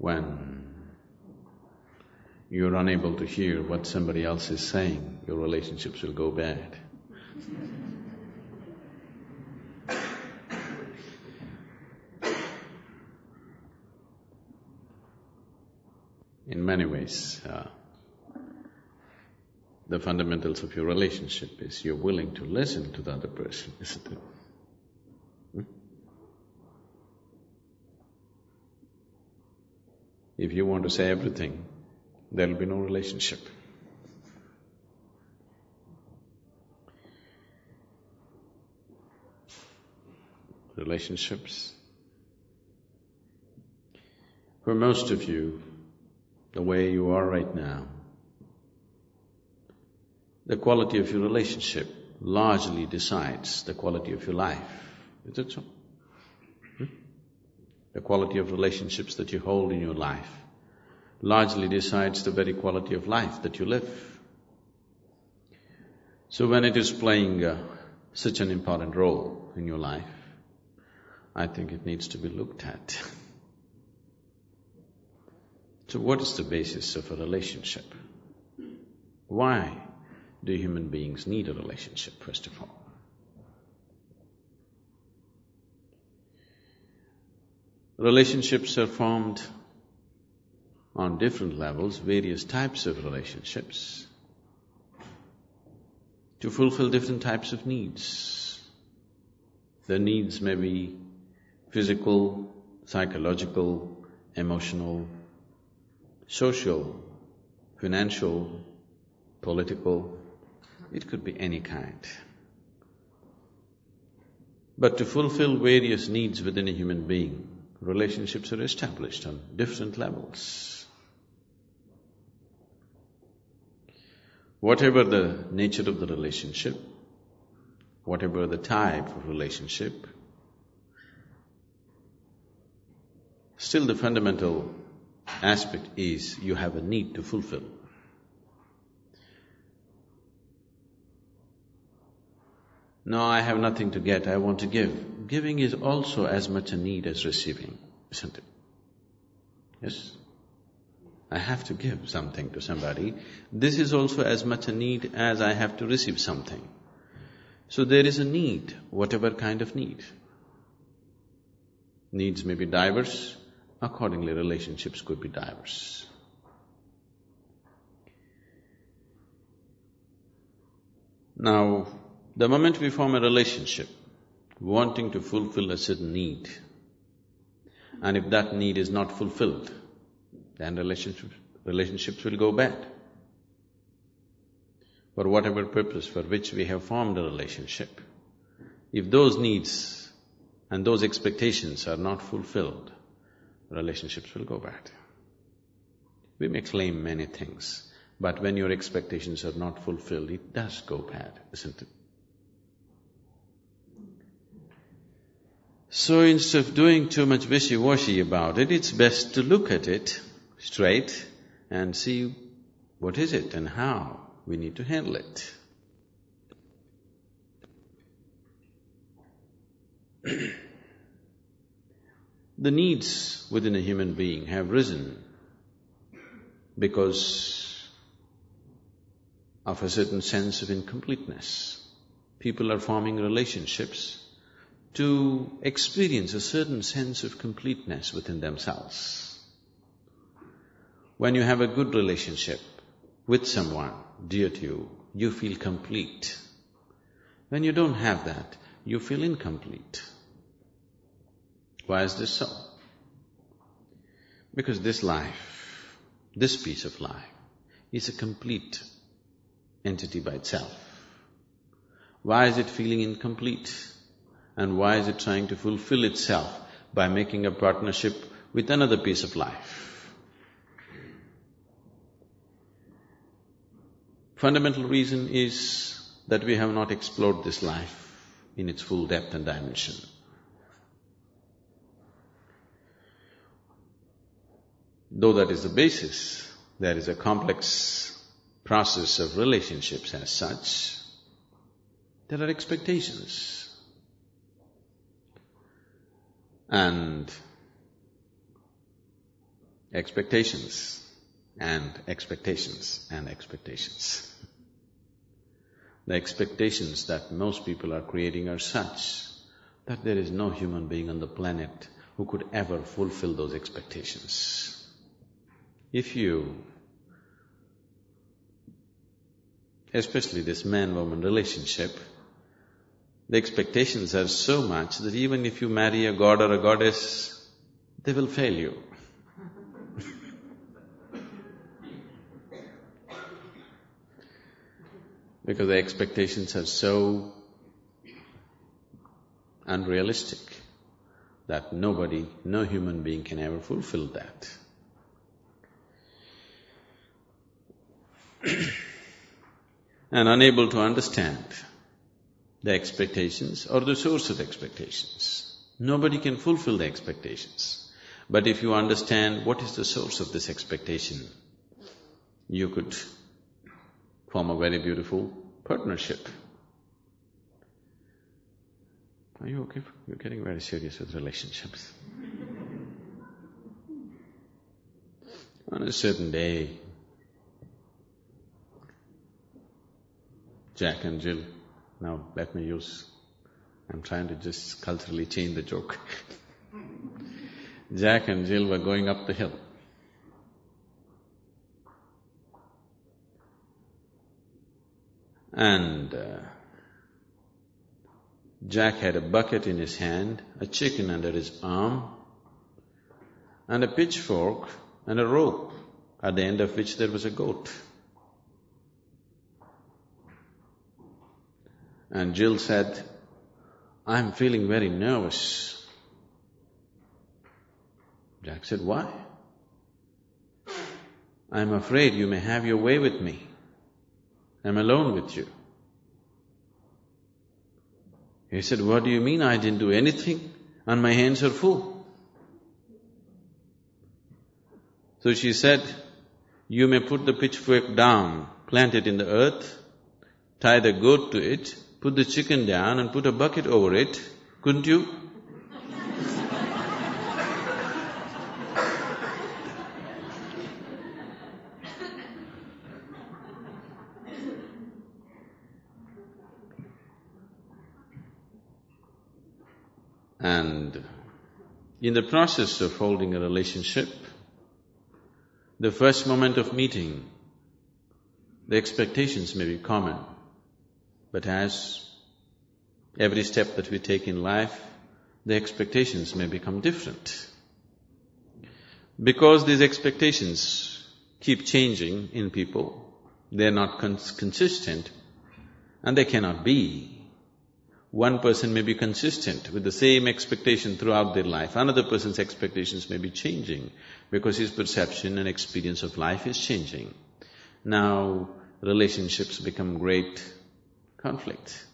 when you're unable to hear what somebody else is saying, your relationships will go bad. In many ways, the fundamentals of your relationship is you're willing to listen to the other person, isn't it? If you want to say everything, there'll be no relationship. Relationships. For most of you, the way you are right now, the quality of your relationship largely decides the quality of your life. Is it so? The quality of relationships that you hold in your life largely decides the very quality of life that you live. So when it is playing such an important role in your life, I think it needs to be looked at. So what is the basis of a relationship? Why do human beings need a relationship, first of all? Relationships are formed on different levels, various types of relationships, to fulfill different types of needs. The needs may be physical, psychological, emotional, social, financial, political, it could be any kind. But to fulfill various needs within a human being, relationships are established on different levels. Whatever the nature of the relationship, whatever the type of relationship, still the fundamental aspect is you have a need to fulfill. No, I have nothing to get, I want to give. Giving is also as much a need as receiving, isn't it? Yes? I have to give something to somebody. This is also as much a need as I have to receive something. So there is a need, whatever kind of need. Needs may be diverse, accordingly relationships could be diverse. Now, the moment we form a relationship, wanting to fulfill a certain need, and if that need is not fulfilled, then relationships will go bad. For whatever purpose for which we have formed a relationship, if those needs and those expectations are not fulfilled, relationships will go bad. We may claim many things, but when your expectations are not fulfilled, it does go bad, isn't it? So instead of doing too much wishy-washy about it, it's best to look at it straight and see what is it and how we need to handle it. The needs within a human being have risen because of a certain sense of incompleteness. People are forming relationships to experience a certain sense of completeness within themselves. When you have a good relationship with someone dear to you, you feel complete. When you don't have that, you feel incomplete. Why is this so? Because this life, this piece of life, is a complete entity by itself. Why is it feeling incomplete? And why is it trying to fulfill itself by making a partnership with another piece of life? Fundamental reason is that we have not explored this life in its full depth and dimension. Though that is the basis, there is a complex process of relationships as such. There are expectations. And Expectations and expectations and expectations. The expectations that most people are creating are such that there is no human being on the planet who could ever fulfill those expectations. If you, especially this man-woman relationship, the expectations are so much that even if you marry a god or a goddess, they will fail you. Because the expectations are so unrealistic that nobody, no human being can ever fulfill that. And unable to understand the expectations or the source of expectations. Nobody can fulfill the expectations. But if you understand what is the source of this expectation, you could form a very beautiful partnership. Are you okay? You're getting very serious with relationships. On a certain day, Jack and Jill, now let me use, I'm trying to just culturally change the joke. Jack and Jill were going up the hill. And Jack had a bucket in his hand, a chicken under his arm, and a pitchfork and a rope, at the end of which there was a goat. And Jill said, "I'm feeling very nervous." Jack said, "Why?" "I'm afraid you may have your way with me. I'm alone with you." He said, "What do you mean? I didn't do anything and my hands are full." So she said, "You may put the pitchfork down, plant it in the earth, tie the goat to it, put the chicken down and put a bucket over it, couldn't you?" And in the process of holding a relationship, the first moment of meeting, the expectations may be common, but as every step that we take in life, the expectations may become different. Because these expectations keep changing in people, they're not consistent, and they cannot be. One person may be consistent with the same expectation throughout their life, another person's expectations may be changing because his perception and experience of life is changing. Now, relationships become great conflict.